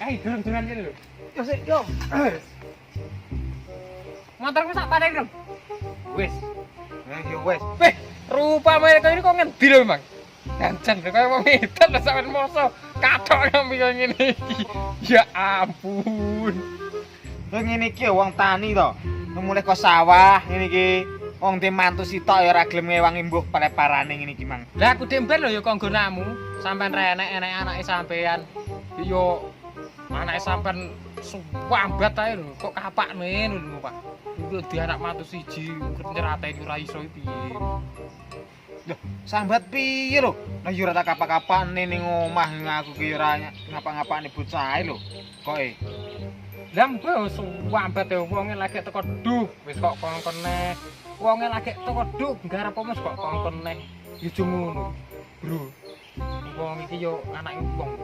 Ayo durung-durungan kene lho. Yo sik yo. Motorku sak padang dong. Wis. Yo wes. Rupa mereka ini kok ngendi lho, Mang? Dancan kaya wong edan lho sampean moso. Kathok ngambil kaya ngene iki. Ya ampun. Lho ngene iki wong tani to. Mulai kok sawah ngene iki. Wong te mantu sitok ya ora gelem ngewangi mbuh pare-parane ngene iki, Mang. Lah aku demben lho ya kanggo namu. Sampean renek-enek anake sampean. Yo anake sampean suwambat ae lho. Kok kapakne lho, Pak. Iku di anak mantu siji nyerateni ora iso piye. Loh, sambat piye lho? Lah yo ora tak kapak-kapakne ning omah aku ki ora ngapa-ngapane bocah lho. Koke. Lah mbok suwambat e wonge lagi teko duh, wis kok kongkon neh. Wonge lagi teko duh, garap omes kok kongkon neh. Ya aja ngono, Bro. Wong iki yo anake wong.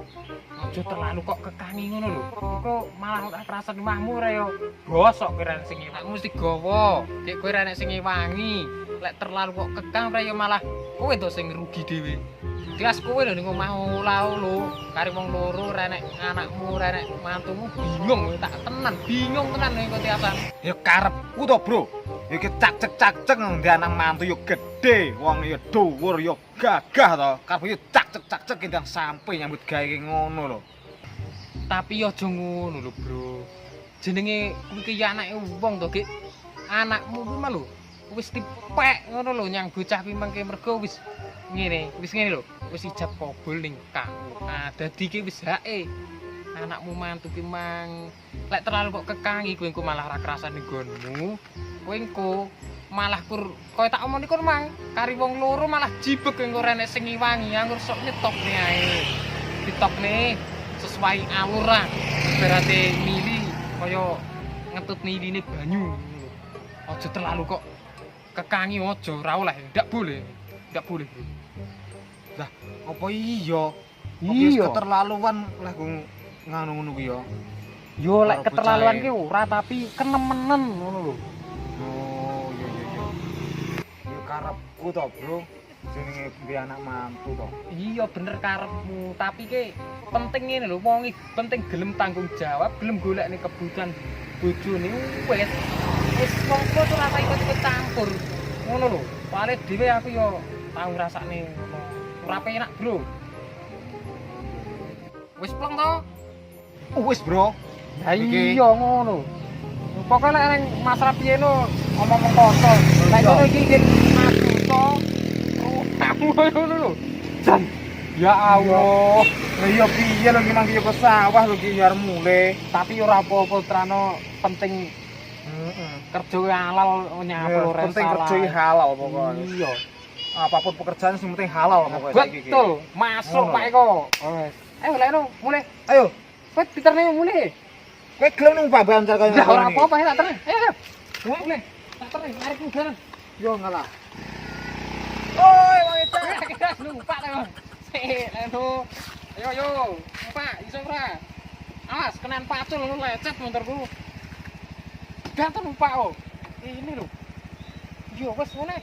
Aja terlalu kok kekangi ngono lho. Engko malah ora kerasa omahmu ora yo bosok kowe rene sing iwang mesti gawa. Nek kowe rene sing iwangi, lek terlalu kok kekang ora yo malah kowe to sing rugi dhewe. Jelas kowe lho ning omah ulah lho, kare wong loro renek anakmu, renek mantumu bingung tak tenan, bingung tenan ning kowe tiasan. Ya karepku to, Bro. Ya iki cak-cek ndi anak mantu yo gedhe, wong yo dhuwur yo gagah to. Karepku yo cak-cek ndang sampe nyambut gawe ngono lho. Tapi yo aja ngono lho, Bro. Jenenge kuwi ki anake wong to, Gek. Anakmu kuwi mah lho wis dipek ngono lho nyang bocah kuwi mengke mergo wis ngene lho. Wis ijab kabul ning kamu. Nah, dadi ki wis hake. Anakmu mantu ki mang lek terlalu kok kekangi kowe engko malah ra kerasan ning nggonmu. Kowe engko malah koyo tak omong iku mang kari wong loro malah jibeg engko renek sing ngiwangi anggur sok nyetokne ae. Ditokne sesuai aluran. Berarti mili kaya ngetut niline banyu. Aja terlalu kok kekangi aja ora oleh, ndak boleh. Ndak boleh, Bro. Lah, apa iya? Iya. Keterlaluan lah ngono kuwi ya. Yo lek keterlaluan ki ora tapi kenemenen ngono lho. Oh, iya. Ya karepku to, Bro. Jenenge duwe anak mantu to. Iya bener karepmu, tapi ki penting ngene lho, wong iki penting gelem tanggung jawab, gelem golekne kebutuhan bojone wis. Wis mongko ora usah ikut campur. Ngono lho. Pale dhewe aku yo tau ngrasakne ngono. Ora penak, Bro. Wis plong to? Wis, Bro. Lah iya ngono. Pokoke lek nang Mas Rapieno omong-omong kosong. Lek ngono iki Mas Duto. Ngono lho. Jan. Ya Allah. Lah iya piye lho ki nang ki ke sawah lho ki arep mule. Tapi ora apa-apa Trano penting kerja halal nyapul ora salah. Penting kerja halal pokoknya. Iya. Apapun pekerjaan sing penting halal pokoknya saiki iki. Betul. Masuk Pak Eko. Wes. Ayo lek mulai. Ayo. Kowe diterne mulai. Kowe gelem nang baban kaya Ya ora apa-apa tak terne. Ayo. Mulai. Tak terne arek mudaran. Yo ngalah. Oi, wong itu. Numpak ta, Bang. Sik, leno. Ayo. Numpak iso ora? Awas kenan pacul lu lecet motorku. Ganten numpak oh. Ini lho. Yo wis ngene.